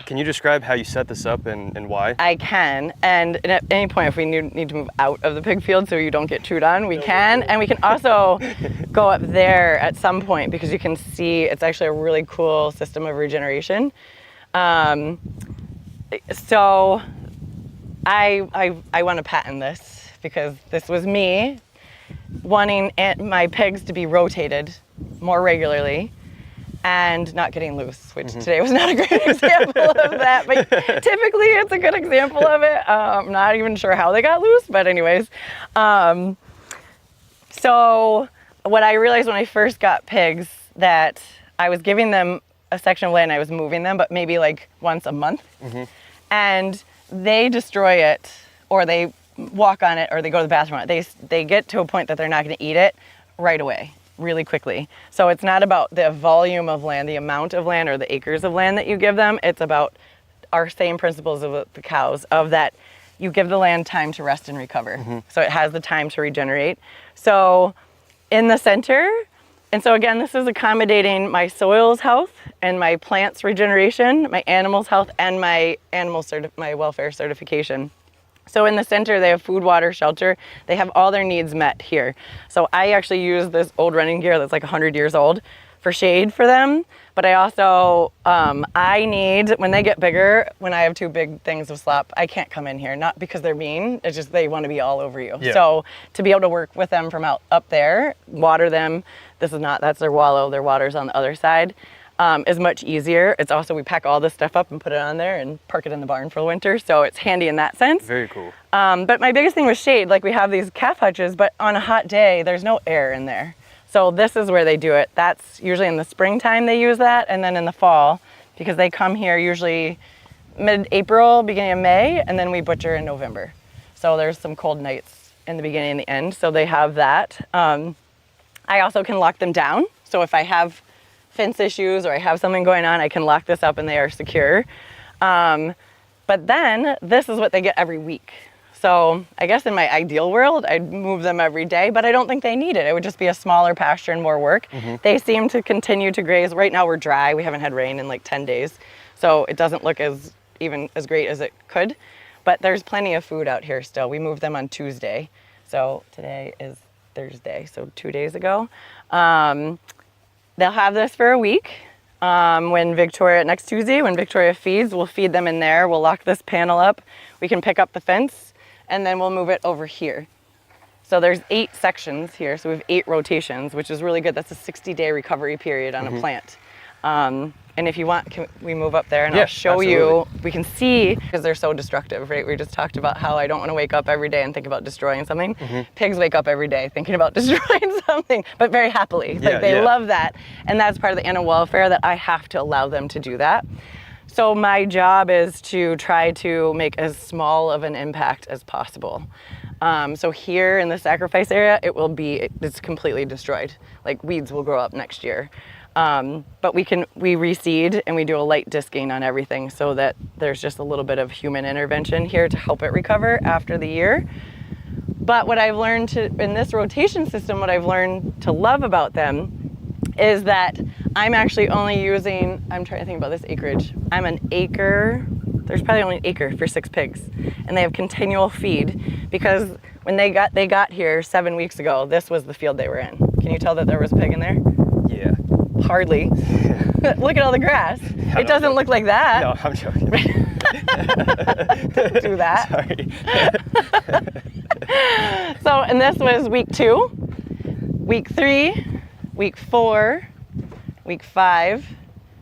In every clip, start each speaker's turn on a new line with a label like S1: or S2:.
S1: Can you describe how you set this up and why?
S2: I can, and at any point if we need to move out of the pig field so you don't get chewed on, we can. And we can also go up there at some point because you can see it's actually a really cool system of regeneration. So I want to patent this because this was me wanting my pigs to be rotated more regularly and not getting loose, which today was not a great example of that, but typically it's a good example of it. I'm not even sure how they got loose, but anyways. So what I realized when I first got pigs, that I was giving them a section of land, I was moving them, but maybe like once a month, and they destroy it, or they walk on it, or they go to the bathroom on it. They get to a point that they're not going to eat it right away, really quickly. So it's not about the volume of land, the amount of land, or the acres of land that you give them. It's about our same principles of the cows, of that you give the land time to rest and recover. So it has the time to regenerate. So in the center, and so again, this is accommodating my soil's health and my plants' regeneration, my animals' health, and my my welfare certification. So in the center, they have food, water, shelter. They have all their needs met here. So I actually use this old running gear that's like 100 years old for shade for them. But I also, I need, when they get bigger, when I have too big things of slop, I can't come in here. Not because they're mean, it's just they want to be all over you.
S1: Yeah.
S2: So to be able to work with them from up there, water them, that's their wallow, their water's on the other side. Is much easier. It's also, we pack all this stuff up and put it on there and park it in the barn for the winter, so it's handy in that sense.
S1: Very cool.
S2: But my biggest thing was shade. Like, we have these calf hutches, but on a hot day, there's no air in there. So this is where they do it. That's usually in the springtime they use that, and then in the fall, because they come here usually mid-April, beginning of May, and then we butcher in November. So there's some cold nights in the beginning and the end, so they have that. I also can lock them down, so if I have fence issues or I have something going on, I can lock this up and they are secure. But then this is what they get every week. So I guess in my ideal world, I'd move them every day, but I don't think they need it. It would just be a smaller pasture and more work. They seem to continue to graze. Right now we're dry. We haven't had rain in like 10 days. So it doesn't look as great as it could, but there's plenty of food out here still. We moved them on Tuesday. So today is Thursday, so 2 days ago. They'll have this for a week. Next Tuesday, when Victoria feeds, we'll feed them in there. We'll lock this panel up. We can pick up the fence, and then we'll move it over here. So there's 8 sections here, so we have 8 rotations, which is really good. That's a 60-day recovery period on a plant. And if you want, can we move up there and I'll show
S1: absolutely.
S2: you. We can see, because they're so destructive, right? We just talked about how I don't want to wake up every day and think about destroying something. Pigs wake up every day thinking about destroying something, but very happily. Like, they love that. And that's part of the animal welfare, that I have to allow them to do that. So my job is to try to make as small of an impact as possible. So here in the sacrifice area, it's completely destroyed. Like, weeds will grow up next year. But we reseed and we do a light disking on everything so that there's just a little bit of human intervention here to help it recover after the year. But what I've learned in this rotation system, what I've learned to love about them is that I'm actually only using, I'm trying to think about this acreage. I'm an acre, there's probably only an acre for 6 pigs. And they have continual feed, because when they got here 7 weeks ago, this was the field they were in. Can you tell that there was a pig in there?
S1: Yeah.
S2: Hardly. Look at all the grass. It doesn't look like that.
S1: No, I'm joking.
S2: Don't do that.
S1: Sorry.
S2: So, and this was week 2, week 3, week 4, week 5,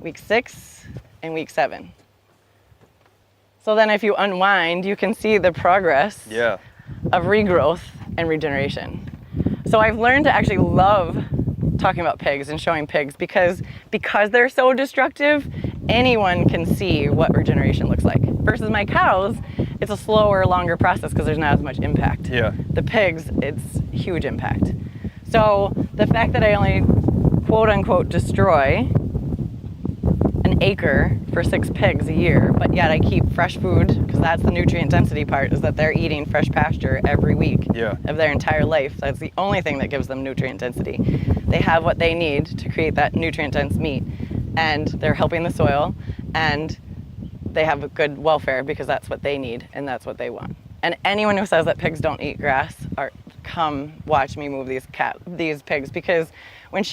S2: week 6, and week 7. So then if you unwind, you can see the progress of regrowth and regeneration. So I've learned to actually love talking about pigs and showing pigs, because they're so destructive, anyone can see what regeneration looks like. Versus my cows, it's a slower, longer process because there's not as much impact. The pigs, it's huge impact. So the fact that I only quote unquote destroy an acre for 6 pigs a year, but yet I keep fresh food, because that's the nutrient density part, is that they're eating fresh pasture every week of their entire life. That's the only thing that gives them nutrient density. They have what they need to create that nutrient dense meat, and they're helping the soil, and they have a good welfare because that's what they need and that's what they want. And anyone who says that pigs don't eat grass, come watch me move these pigs, because when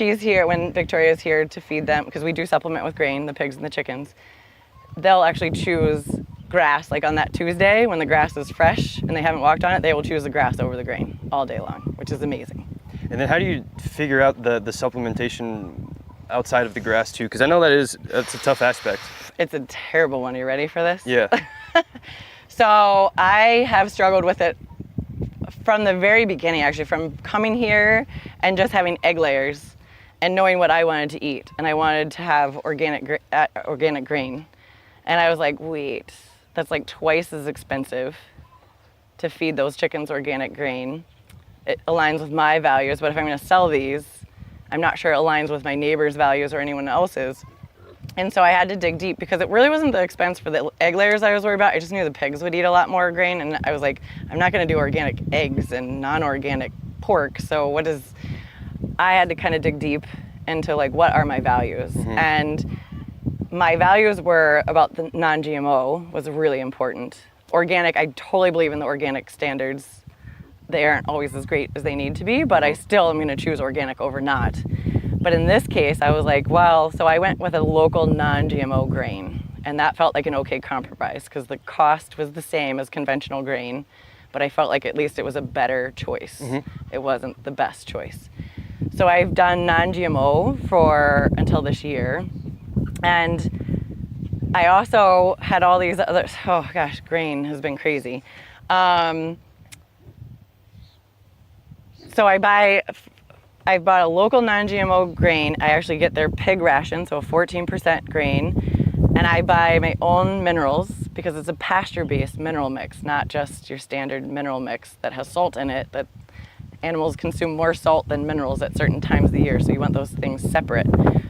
S2: Victoria's here to feed them, because we do supplement with grain, the pigs and the chickens, they'll actually choose grass, like on that Tuesday when the grass is fresh and they haven't walked on it, they will choose the grass over the grain all day long, which is amazing.
S1: And then how do you figure out the supplementation outside of the grass too? Because I know that's a tough aspect.
S2: It's a terrible one. Are you ready for this?
S1: Yeah.
S2: So I have struggled with it from the very beginning, actually, from coming here and just having egg layers and knowing what I wanted to eat. And I wanted to have organic grain. And I was like, wait, that's like twice as expensive to feed those chickens organic grain. It aligns with my values, but if I'm going to sell these, I'm not sure it aligns with my neighbor's values or anyone else's. And so I had to dig deep, because it really wasn't the expense for the egg layers I was worried about. I just knew the pigs would eat a lot more grain, and I was like, I'm not going to do organic eggs and non-organic pork. So I had to kind of dig deep into like, what are my values?
S1: Mm-hmm.
S2: And my values were about the non-GMO was really important. Organic, I totally believe in the organic standards. They aren't always as great as they need to be, but I still am going to choose organic over not. But in this case, I was like, well, so I went with a local non-GMO grain, and that felt like an okay compromise, because the cost was the same as conventional grain, but I felt like at least it was a better choice. Mm-hmm. It wasn't the best choice. So I've done non-GMO until this year, and I also had all these other, oh gosh, grain has been crazy. So I bought a local non-GMO grain. I actually get their pig ration, so a 14% grain. And I buy my own minerals, because it's a pasture-based mineral mix, not just your standard mineral mix that has salt in it, that animals consume more salt than minerals at certain times of the year, so you want those things separate.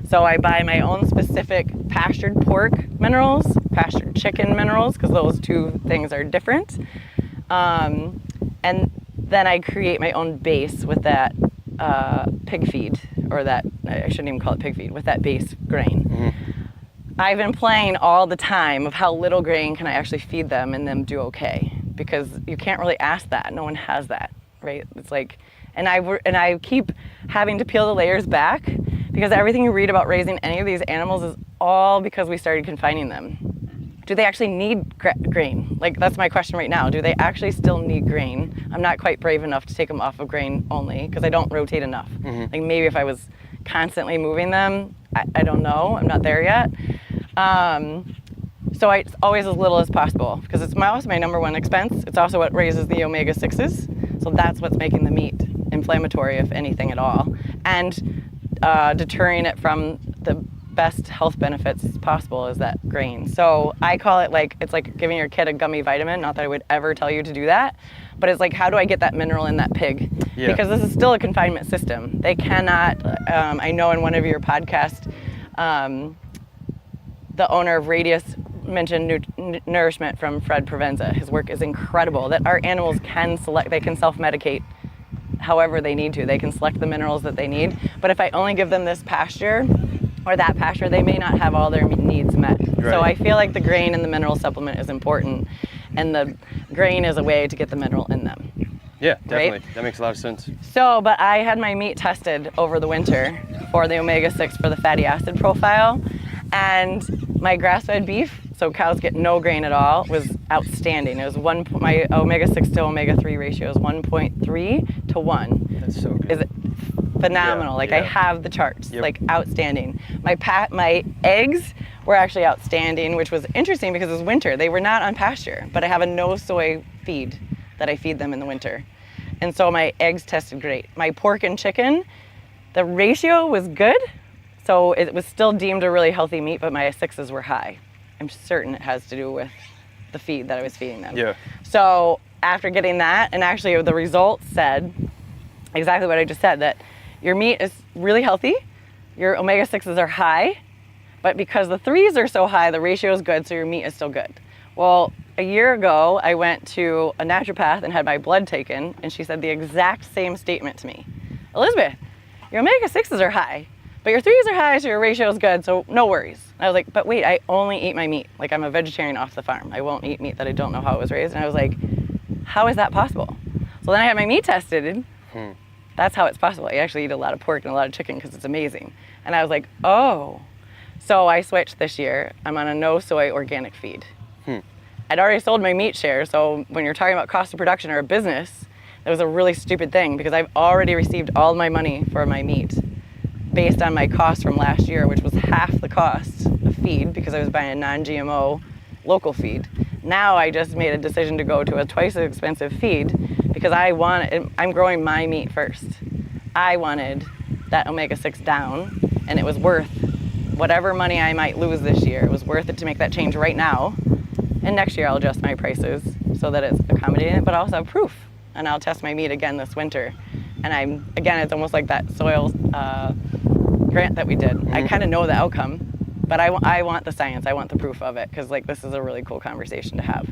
S2: So I buy my own specific pastured pork minerals, pastured chicken minerals, because those two things are different. And then I create my own base with that pig feed, or that, I shouldn't even call it pig feed, with that base grain. Mm-hmm. I've been playing all the time of how little grain can I actually feed them and them do okay, because you can't really ask that. No one has that, right? It's like, and I keep having to peel the layers back, because everything you read about raising any of these animals is all because we started confining them. Do they actually need grain? Like, that's my question right now. Do they actually still need grain? I'm not quite brave enough to take them off of grain only, because I don't rotate enough. Mm-hmm. Like, maybe if I was constantly moving them, I don't know. I'm not there yet. So it's always as little as possible, because it's also my number one expense. It's also what raises the omega-6s. So that's what's making the meat inflammatory, if anything at all, and deterring it from the best health benefits possible is that grain. So I call it like, it's like giving your kid a gummy vitamin. Not that I would ever tell you to do that, but it's like, how do I get that mineral in that pig? Yeah. Because this is still a confinement system. They cannot, I know in one of your podcasts, the owner of Radius mentioned nourishment from Fred Provenza. His work is incredible, that our animals can they can self-medicate however they need to. They can select the minerals that they need. But if I only give them this pasture or that pasture, they may not have all their needs met. Right. So I feel like the grain and the mineral supplement is important, and the grain is a way to get the mineral in them.
S1: Yeah, definitely.
S2: Right?
S1: That makes a lot of sense.
S2: So, but I had my meat tested over the winter for the omega-6 for the fatty acid profile, and my grass-fed beef, so cows get no grain at all, was outstanding. It was my omega-6 to omega-3 ratio is 1.3 to 1.
S1: That's so good.
S2: Is it phenomenal? I have the charts, like outstanding. My eggs were actually outstanding, which was interesting because it was winter. They were not on pasture, but I have a no soy feed that I feed them in the winter. And so my eggs tested great. My pork and chicken, the ratio was good. So it was still deemed a really healthy meat, but my 6s were high. I'm certain it has to do with the feed that I was feeding them.
S1: Yeah.
S2: So after getting that, and actually the results said exactly what I just said, that your meat is really healthy, your omega-6s are high, but because the 3s are so high, the ratio is good, so your meat is still good. Well, a year ago, I went to a naturopath and had my blood taken, and she said the exact same statement to me. Elizabeth, your omega-6s are high, but your threes are high, so your ratio is good, so no worries. And I was like, but wait, I only eat my meat. Like, I'm a vegetarian off the farm. I won't eat meat that I don't know how it was raised. And I was like, how is that possible? So then I had my meat tested. That's how it's possible. I actually eat a lot of pork and a lot of chicken because it's amazing. And I was like, oh. So I switched this year. I'm on a no soy organic feed. I'd already sold my meat share, so when you're talking about cost of production or a business, that was a really stupid thing because I've already received all my money for my meat based on my cost from last year, which was half the cost of feed because I was buying a non-GMO local feed. Now I just made a decision to go to a twice as expensive feed because I'm growing my meat first. I wanted that omega-6 down, and it was worth whatever money I might lose this year. It was worth it to make that change right now. And next year I'll adjust my prices so that it's accommodating, but I also have proof. And I'll test my meat again this winter. And it's almost like that soil grant that we did. I kind of know the outcome, but I want the science. I want the proof of it because like this is a really cool conversation to have.